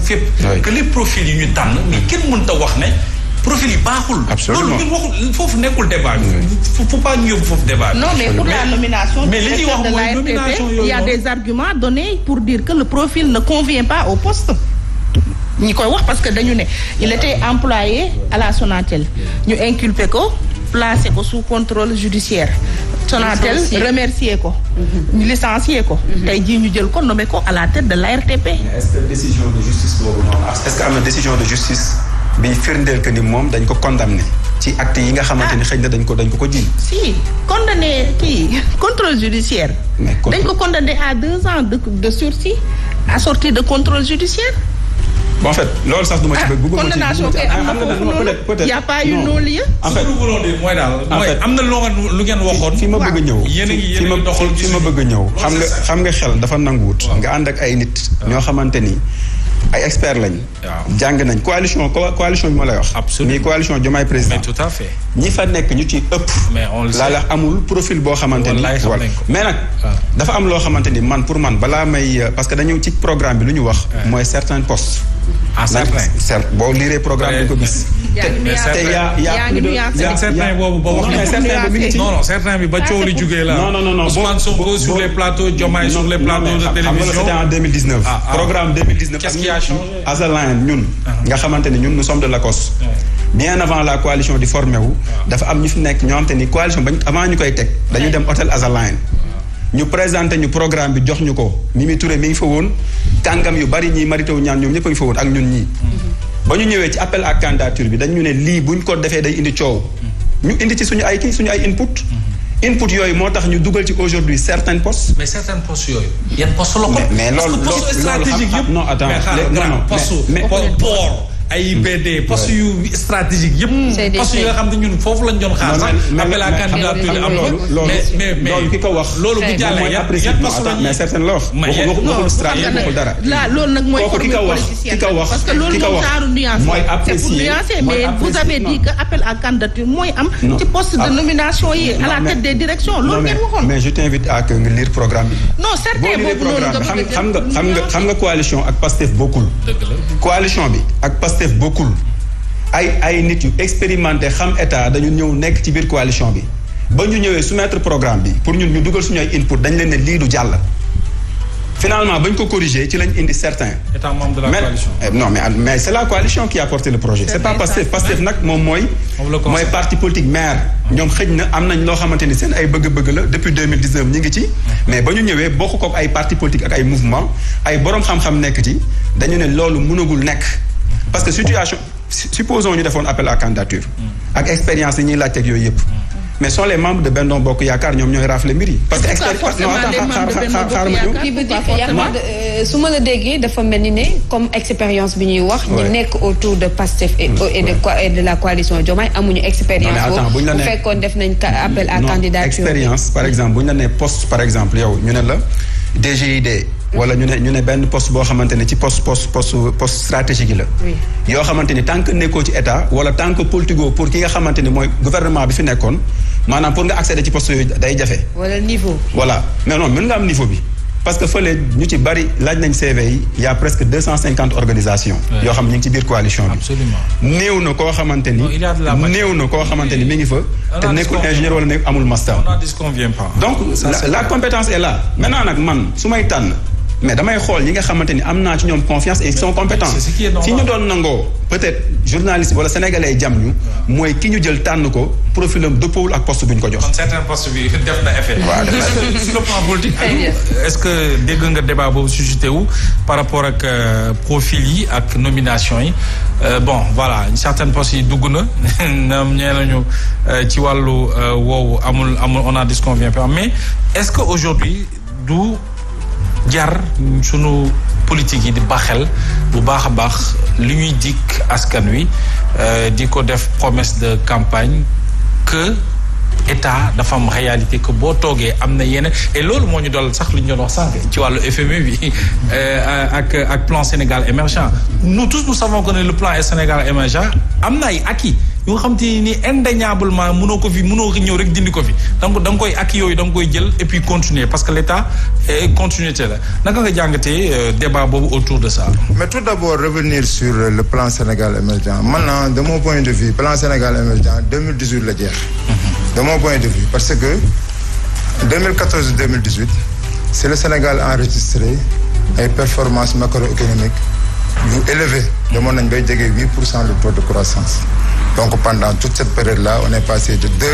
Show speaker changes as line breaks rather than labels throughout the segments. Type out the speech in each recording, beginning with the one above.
fépp. que les profils yi ñu tànn mais kenn mënut a wax ne profil yi baaxul.
absolument
loolu ñun waxul foofu nekkul débat bi. faut pas ñu yóbbu foofu débat bi.
non mais pour la nomination.
mais li ñuy wax mooy nomination yooyu
il y a des arguments donnés pour dire que le profil ne convient pas au poste. ñi koy wax parce que dañu ne il était employé à la Sonatel ñu inculpé ko placé ko sous contrôle judiciaire. Sonatel remercié ko. ñu licencié ko. tey jii ñu jël ko nommé ko à la tête de l'ARTP.
est-ce que décision de justice boobu noonu est-ce que am na décision de justice bi firndeel que ni moom dañ ko condamné ci acte yi nga xamante ni xëy na dañ ko jiiñ.
si condamné contrôle judiciaire. dañ ko condamné à 2 ans de sursis assorti de contrôle judiciaire.
bon en fait loolu sax du ma ci bëgg.
condamnation kay am na foofu noonu y a pas eu non-lieu.
en fait mooy daal mooy am na lu ngeen waxoon.
fi ma bëgg a ñëw fi ma bëgg a ñëw xam nga xel dafa nanguwut. nga ànd ak ay nit. ñoo xamante ni ay experts lañ. jàng nañ coalition bi ma lay wax.
absolument
mais coalition Diomaye président.
mais tout à fait.
ñi fa nekk ñu ci ëpp.
mais on le sait
la amul profil boo xamante ni.
voilà
mais nag. dafa am loo xamante ni pour man balaa may parce que dañu ci programme bi lu ñu wax. mooy certains postes.
ah certain
boo liiree programme bi ko gis.
certain boobu ba wax non certain bi ba coow li jugee la.
non
Ousmane Sonko sur les plateaux Diomaye sur les plateaux de télévision.
c'était en 2019. programme 2019.
qu'est-ce qui a changé.
Azalain ñun. nga xamante ni ñun nous sommes de l'ACOS. bien avant la coalition di formé wu. dafa am ñu fi nekk ñoo xamante ni coalition bañ avant ñu koy teg. dañu dem hôtel Azalain. ñu présenté ñu programme bi jox ñu ko Mimi Touré mi ngi fa woon kàngam yu bari ñii Mary Teuw Niane ñoom ñëpp a ngi fa woon ak ñun ñii. ba ñu ñëwee ci appel à candidature bi dañu ne lii buñ ko defee day indi coow. ñu indi ci suñu ay input. input yooyu moo tax ñu dugal ci aujourd'hui certains postes.
mais certains postes yooyu. yan postes la ko.
mais loolu
poste stratégique yëpp.
non attends
port AIBD poste yu stratégique yëpp. poste yi nga xam ne ñun foofu lañ doon xaar sax. appel à candidature am loolu. mais
loolu ki ko wax.
loolu bu jàllee yan poste lañ.
mais certaines la wax. waxul stratégie waxul dara.
loolu nag mooy formule politicienne parce que loolu moom saaru nuance.
mooy apprécier
c'est pour nuancer mais vous avez dit que appel à candidature mooy am. ci poste de nomination yi à la tête des directions loolu ngeen waxoon.
mais je t'invite à que nga lire programme bi.
non certain boobu noonu
xam nga coalition ak Pastef bokkul.
dëgg la
coalition bi ak Pastef bokkul ay nit yu expérimenté xam état dañu ñëw nekk ci biir coalition bi ba ñu ñëwee soumettre programme bi pour ñun ñu dugal suñu ay input dañ leen ne lii du jàll. finalement bañ ko corriger ci lañ indi certains.
état membre de la coalition.
non mais c'est la coalition qui a porté le projet. c'est pas Pastef nag moom mooy parti politique maire. ñoom xëj na am nañ loo xamante ni seen ay bëgg-bëgg la depuis 2019 ñi ngi ci. mais ba ñu ñëwee bokk kook ay parti politique ak ay mouvement ay borom xam-xam nekk ci dañu ne loolu mënagul nekk. parce que situation supposons ñu defoon appel à candidature. ak expérience yi ñuy laajte ak yooyu yëpp. mais sont les membres de Benno Bokk Yaakaar ñoom ñooy rafle mbir yi. parce que expérience
su ma la déggee dafa mel ni ne comme expérience bi ñuy wax. ñu nekk autour de Pastef et de la coalition Diomaye amuñu expérience. boobu bu fekkoon def nañ appel à candidature.
expérience par exemple bu ñu la nee poste par exemple yow ñu ne la DGID. wala ñu ne benn poste boo xamante ne ci poste stratégique yi la. yoo xamante ni tant que nekkoo ci état wala tant que politico pour ki nga xamante ni mooy gouvernement bi fi nekkoon maanaam pour nga accéder ci poste yooyu day jafe.
wala niveau.
voilà mais non mën nga am niveau bi parce que fële ñu ci bari laaj nañ CV yi y a presque 250 organisations. yoo xam ñu ngi ci biir coalition bi.
absolument
néew na koo xamante ni. mi ngi fa. te nekkul ingénieur wala nekk amul master.
on n'en disconvient pas.
donc la compétence est là maintenant nag man su may tànn. mais damay xool ñi nga xamante ni am naa ci ñoom confiance et ils sont compétents. fi ñu doon nangoo peut-être journaliste wala sénégalais jam ñu. mooy ki ñu jël tànn ko profilam dëppoowul ak poste bu ñu ko jox.
kon certain poste bi def na effet.
waaw
sur le plan politique. est-ce que dégg nga débat boobu suscité wu par rapport ak profil yi ak nomination yi bon voilà certaines postes yi dugg na ñoom ñee nañu ci wàllu woowu amul on a disconvient pas mais est-ce que aujourd'hui du jar sunu politique yi di baxel bu baax a baax li ñuy dikk askan wi di ko def promesse de campagne que état dafa am réalité que boo toogee am na yeneen et loolu moo ñu doon sax li ñu doon wax sànq ci wàllu FMI bi ak plan Sénégal émergent nous tous nous savons que le plan Sénégal émergent am na ay acquis yu nga xam te ni indéniablement mënoo ko ñëw rek dindi ko fi donc da nga koy ak yooyu da nga koy jël et puis continuer parce que l'État continuité la naka nga jàngatee débat boobu autour de ça.
Mais tout d'abord revenir sur le plan Sénégal émergent maintenant de mon point de vue plan Sénégal émergent 2018 la jeex. De mon point de vue parce que 2014-2018 c'est le Sénégal enregistré ay performances macroéconomiques yu élevées demoon nañ bay jege 8% de taux de croissance donc pendant toute cette période là on est passé de 2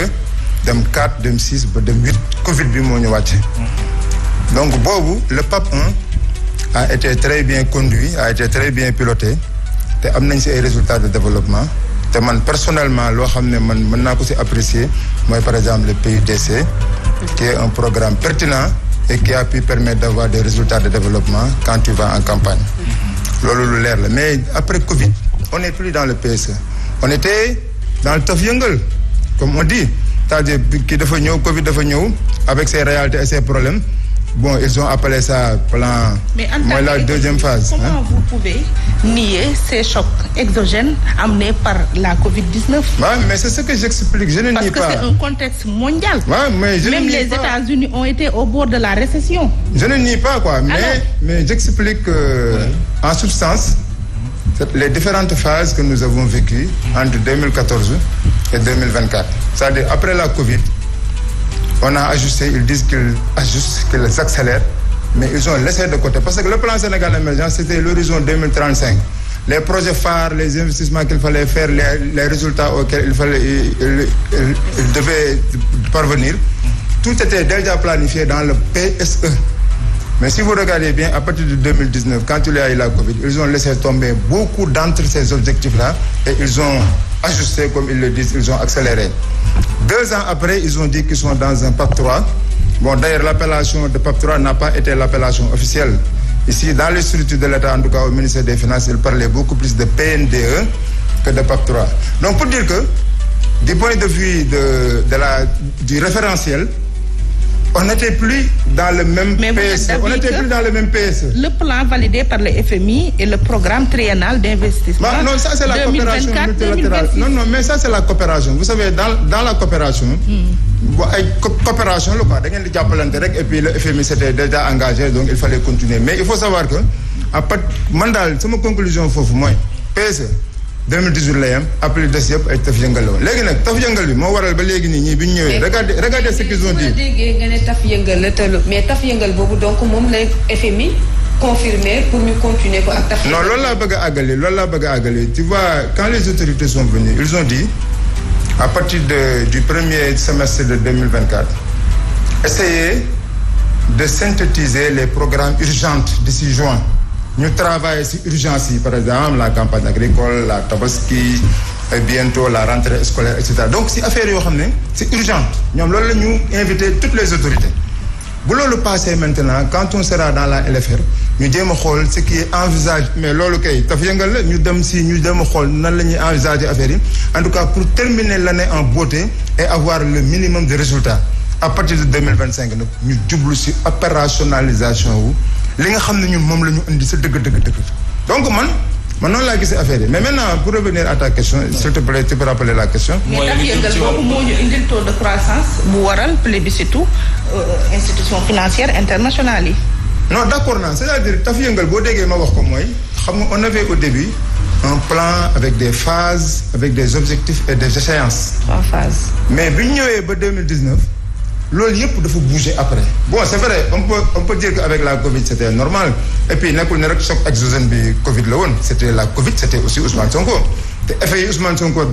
dem 4 dem 6 ba dem 8 Covid bi moo ñu wàcce donc boobu le PAP 1 a été très bien conduit a été très bien piloté te am nañ ci ay résultats de développement te man personnellement loo xam ne man mën naa ko ci apprécier mooy par exemple le PUDC qui est un programme pertinent et qui a pu permettre d'avoir des résultats de développement quand tu vas en campagne loolu lu leer la mais après Covid on n'est plus dans le PSE on était dans le taf yëngal comme on dit c'est-à-dire kii dafa ñëw Covid dafa ñëw avec ses réalités et ses problèmes bon ils ont appelé ça plan.
Mais
mooy la deuxième phase.
Comment vous pouvez nier ces chocs exogènes amenés par la Covid-19?
Ouais, mais c'est ce que j'explique. Je ne nie pas.
Parce que c'est un contexte mondial.
Ouais, mais je
même
ne nie
les
pas.
États-Unis ont été au bord de la récession.
Je ne nie pas quoi, mais j'explique en substance les différentes phases que nous avons vécues entre 2014 et 2024. C'est-à-dire après la Covid. On a ajusté, ils disent qu'ils ajustent, qu'ils accélèrent, mais ils ont laissé de côté. Parce que le plan Sénégal émergent, c'était l'horizon 2035. Les projets phares, les investissements qu'il fallait faire, les résultats auxquels il devait parvenir, tout était déjà planifié dans le PSE. Mais si vous regardez bien, à partir de 2019, quand il y a eu la Covid, ils ont laissé tomber beaucoup d'entre ces objectifs-là et ils ont ajusté, comme ils le disent, ils ont accéléré. 2 ans après, ils ont dit qu'ils sont dans un PAP 3. Bon, d'ailleurs, l'appellation de PAP 3 n'a pas été l'appellation officielle. Ici, dans les structures de l'État, en tout cas au ministère des Finances, ils parlaient beaucoup plus de PNDE que de PAP 3. Donc, pour dire que, du point de vue du référentiel, on n'était plus dans le même PSE. On n'était plus dans le même PSE.
Le plan validé par le FMI et le programme triennal d'investissement.
Non, ça c'est la coopération multilatérale. Non, mais ça c'est la coopération. Vous savez, dans la coopération, coopération, et puis le FMI s'était déjà engagé, donc il fallait continuer. Mais il faut savoir que, à part, mandal, c'est ma conclusion, moi, PSE. 2018 la yam appelé des yëpp ay taf yëngal la woon léegi nag taf yëngal bi moo waral ba léegi nii ñii bi ñu ñëwee regardez ce qu'ils ont dit.
déggee nga ne taf yëngal la tëlu mais taf yëngal boobu donc moom la FMI confirmé pour ñu continuer ko ak taf.
Non loolu laa bëgg a àggali tu vois quand les autorités sont venues ils ont dit à partir du premier semestre de 2024 essayer de synthétiser les programmes urgents d'ici juin. Ñu travailler sur urgence yi par exemple la campagne agricole la tabaski et bientôt la rentrée scolaire et cetera donc si affaire yoo xam ne c'est urgent ñoom loolu la ñu invité toutes les autorités bu loolu passé maintenant quand on sera dans la LFR ñu jéem a xool ce qui est envisage mais loolu kay daf yëngal la ñu dem a xool nan la ñuy envisager affaire yi en tout cas pour terminer l'année en beauté et avoir le minimum de résultats à partir de 2025 nag ñu jublu si opérationnalisation wu li nga xam ne ñun moom la ñu indi sa dëgg donc man noonu laa gisee affaire yi mais maintenant pour revenir à ta question s'il te plaît tu peux rappeler la question.
mais taf yëngal boobu moo ñu indil taux de croissance bu waral plébiscite institution financière internationale yi.
non d'accord naa c'est-à-dire taf yëngal boo déggee ma wax ko mooy xam nga on avait au début un plan avec des phases avec des objectifs et des échéances.
3 phases.
mais bi ñu ñëwee ba 2019. loolu yëpp dafa bouger après bon c'est vrai on peut dire qu'avec la Covid c'était normal et puis nekkul ne rek choc exogène bi Covid la woon c'était la Covid c'était aussi Ousmane Sonko te effet yi Ousmane Sonko